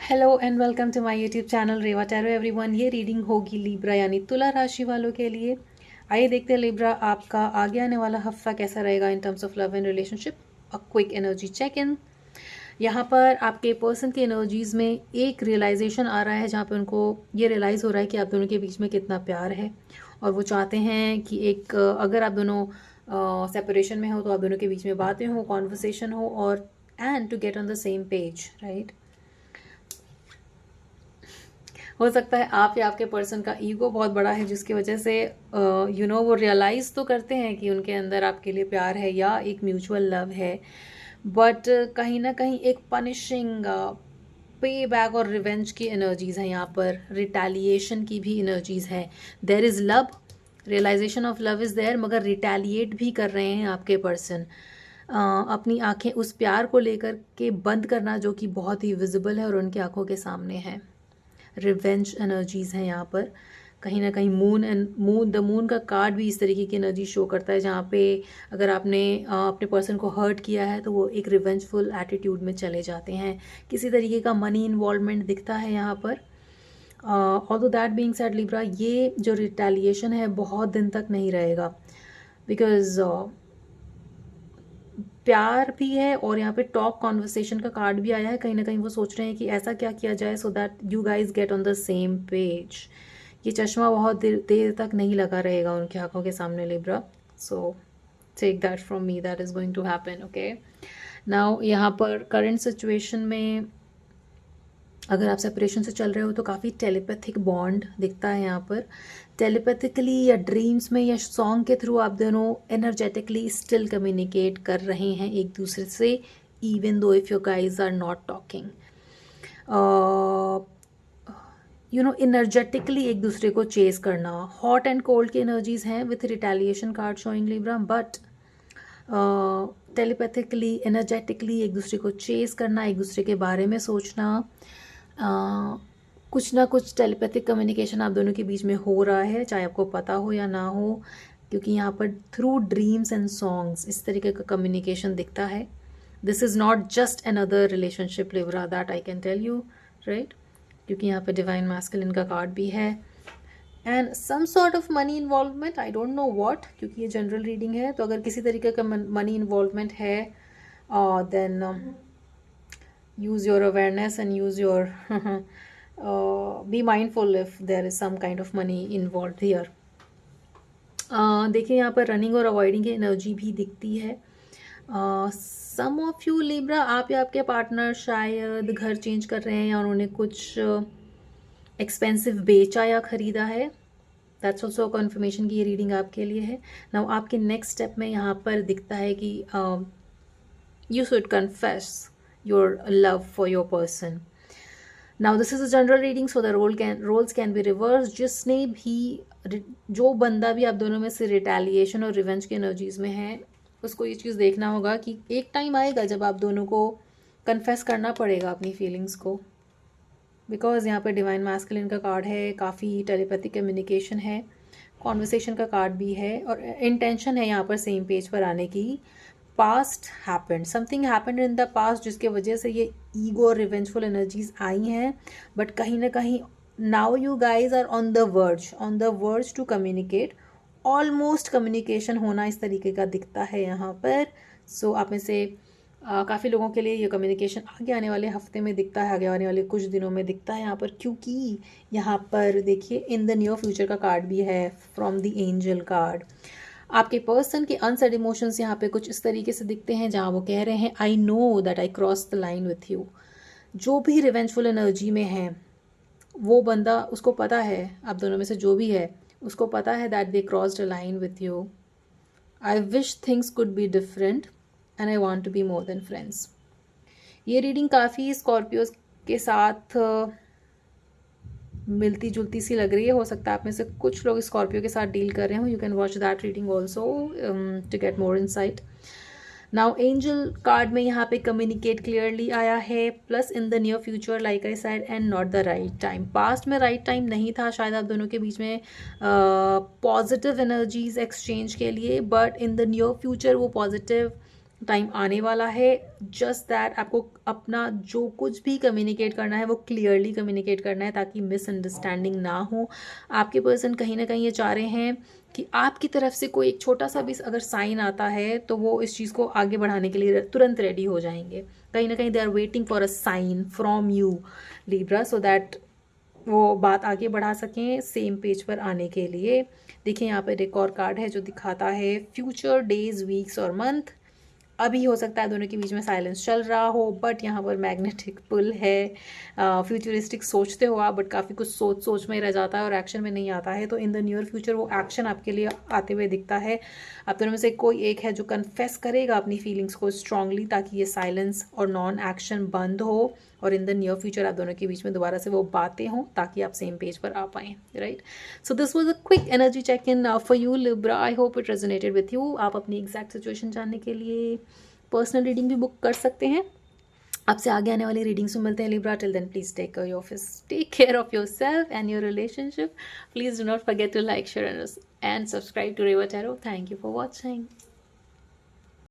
Hello and welcome to my YouTube channel Reva tarot everyone. ये reading होगी Libra यानी तुला राशि वालों के लिए। आइए देखते हैं लिब्रा आपका आगे आने वाला हफ्ता कैसा रहेगा in terms of love and relationship. A quick energy check in. यहाँ पर आपके पर्सन की एनर्जीज़ में एक रियलाइजेशन आ रहा है जहाँ पे उनको ये रियलाइज़ हो रहा है कि आप दोनों के बीच में कितना प्यार है और वो चाहते हैं कि अगर आप दोनों सेपरेशन में हो तो आप दोनों के बीच में बातें हो, कॉन्वर्सेशन हो और and to get on the same page, right. हो सकता है आप या आपके पर्सन का ईगो बहुत बड़ा है जिसकी वजह से वो रियलाइज़ तो करते हैं कि उनके अंदर आपके लिए प्यार है या एक म्यूचुअल लव है, बट कहीं ना कहीं एक पनिशिंग पे बैक और रिवेंज की एनर्जीज हैं यहाँ पर, रिटेलिएशन की भी एनर्जीज है। There is love, realization of love is there, मगर रिटेलिएट भी कर रहे हैं आपके पर्सन। अपनी आंखें उस प्यार को लेकर के बंद करना जो कि बहुत ही विजिबल है और उनकी आंखों के सामने है। रिवेंज एनर्जीज हैं यहाँ पर। कहीं ना कहीं द मून का कार्ड भी इस तरीके की एनर्जी शो करता है जहाँ पे अगर आपने अपने पर्सन को हर्ट किया है तो वो एक रिवेंजफुल एटीट्यूड में चले जाते हैं। किसी तरीके का मनी इन्वॉल्वमेंट दिखता है यहाँ पर। Although that being said Libra, ये जो रिटेलिएशन है बहुत दिन तक नहीं रहेगा, बिकॉज प्यार भी है और यहाँ पे टॉक कॉन्वर्सेशन का कार्ड भी आया है। कहीं ना कहीं वो सोच रहे हैं कि ऐसा क्या किया जाए so that you guys get on the same page. ये चश्मा बहुत देर तक नहीं लगा रहेगा उनकी आंखों के सामने Libra, so take that from me, that is going to happen. Okay, now यहाँ पर करंट सिचुएशन में अगर आप सेपरेशन से चल रहे हो तो काफ़ी टेलीपैथिक बॉन्ड दिखता है यहाँ पर। टेलीपैथिकली या ड्रीम्स में या सॉन्ग के थ्रू आप दोनों एनर्जेटिकली स्टिल कम्युनिकेट कर रहे हैं एक दूसरे से, even though if your guys are not talking. Energetically एक दूसरे को चेस करना। हॉट एंड कोल्ड की एनर्जीज हैं with retaliation card showing Libra, but telepathically energetically एक दूसरे को चेस करना, एक दूसरे के बारे में सोचना। कुछ ना कुछ टेलीपैथिक कम्युनिकेशन आप दोनों के बीच में हो रहा है, चाहे आपको पता हो या ना हो, क्योंकि यहाँ पर थ्रू ड्रीम्स एंड सॉन्ग्स इस तरीके का कम्युनिकेशन दिखता है। This is not just another relationship Libra, that I can tell you, right, क्योंकि यहाँ पर डिवाइन मैस्कुलिन का कार्ड भी है and some sort of money involvement, I don't know what, क्योंकि ये जनरल रीडिंग है। तो अगर किसी तरीके का मनी इन्वॉल्वमेंट है then use your awareness and use your be mindful if there is some kind of money involved here. देखिए यहाँ पर रनिंग और अवॉइडिंग की एनर्जी भी दिखती है। सम ऑफ यू लिब्रा, आप या आपके पार्टनर शायद घर चेंज कर रहे हैं या उन्होंने कुछ एक्सपेंसिव बेचा या खरीदा है। दैट्स ऑल्सो कन्फर्मेशन की ये रीडिंग आपके लिए है। नाउ आपके नेक्स्ट स्टेप में यहाँ पर दिखता है कि you should confess your love for your person. Now this is a general reading so the roles can be reversed. जिसने भी, जो बंदा भी आप दोनों में से रिटेलिएशन और रिवेंज की एनर्जीज में है, उसको ये चीज़ देखना होगा कि एक टाइम आएगा जब आप दोनों को कन्फेस करना पड़ेगा अपनी फीलिंग्स को, बिकॉज यहाँ पर डिवाइन मैस्कुलिन का कार्ड है, काफ़ी टेलीपैथिक कम्युनिकेशन है, कॉन्वर्सेशन का कार्ड भी है और इंटेंशन है यहाँ पर सेम पेज पर आने की। Past happened, something happened in the past जिसके वजह से ये ईगो और रिवेंजफुल एनर्जीज आई हैं, बट कहीं ना कहीं now you guys are on the verge to communicate. Almost communication होना इस तरीके का दिखता है यहाँ पर। सो आप में से काफ़ी लोगों के लिए ये कम्युनिकेशन आगे आने वाले हफ्ते में दिखता है, आगे आने वाले कुछ दिनों में दिखता है यहाँ पर, क्योंकि यहाँ पर देखिए इन द नियर फ्यूचर का कार्ड भी है फ्रॉम द एंजल कार्ड। आपके पर्सन के अनसेड इमोशंस यहाँ पे कुछ इस तरीके से दिखते हैं जहाँ वो कह रहे हैं I know that I cross the line with you. जो भी रिवेंजफुल एनर्जी में है वो बंदा, उसको पता है, आप दोनों में से जो भी है उसको पता है that they crossed a line with you. I wish things could be different and I want to be more than friends. ये रीडिंग काफ़ी स्कॉर्पियोज के साथ मिलती जुलती सी लग रही है। हो सकता है आप में से कुछ लोग स्कॉर्पियो के साथ डील कर रहे हो। You can watch that reading also to get more insight. Now angel card में यहाँ पे कम्युनिकेट क्लियरली आया है, plus in the near future like I said and not the right time. Past में राइट टाइम नहीं था शायद आप दोनों के बीच में पॉजिटिव एनर्जीज एक्सचेंज के लिए, but in the near future वो पॉजिटिव टाइम आने वाला है। जस्ट दैट आपको अपना जो कुछ भी कम्युनिकेट करना है वो क्लियरली कम्युनिकेट करना है, ताकि मिसअंडरस्टैंडिंग ना हो। आपके पर्सन कहीं ना कहीं ये चाह रहे हैं कि आपकी तरफ से कोई एक छोटा सा भी अगर साइन आता है तो वो इस चीज़ को आगे बढ़ाने के लिए तुरंत रेडी हो जाएंगे। कहीं ना कहीं they are waiting for a sign from you Libra, so that वो बात आगे बढ़ा सकें सेम पेज पर आने के लिए। देखिए यहाँ पर एक और कार्ड है जो दिखाता है फ्यूचर डेज, वीक्स और मंथ। अभी हो सकता है दोनों के बीच में साइलेंस चल रहा हो, बट यहाँ पर मैग्नेटिक पुल है। फ्यूचरिस्टिक सोचते हो आप, बट काफ़ी कुछ सोच सोच में रह जाता है और एक्शन में नहीं आता है। तो इन द नियर फ्यूचर वो एक्शन आपके लिए आते हुए दिखता है। आप दोनों में से कोई एक है जो कन्फेस करेगा अपनी फीलिंग्स को स्ट्रांगली, ताकि ये साइलेंस और नॉन एक्शन बंद हो और इन द नियर फ्यूचर आप दोनों के बीच में दोबारा से वो बातें हों, ताकि आप सेम पेज पर आ पाएँ, right. So this was a quick energy check in for you Libra. I hope it resonated with you. आप अपनी एग्जैक्ट सिचुएशन जानने के लिए पर्सनल रीडिंग भी बुक कर सकते हैं। आपसे आगे आने वाली रीडिंग्स में मिलते हैं Libra. Till then please take care of yourself and your relationship. Please do not forget to like, share and subscribe to Reva tarot. Thank you for watching.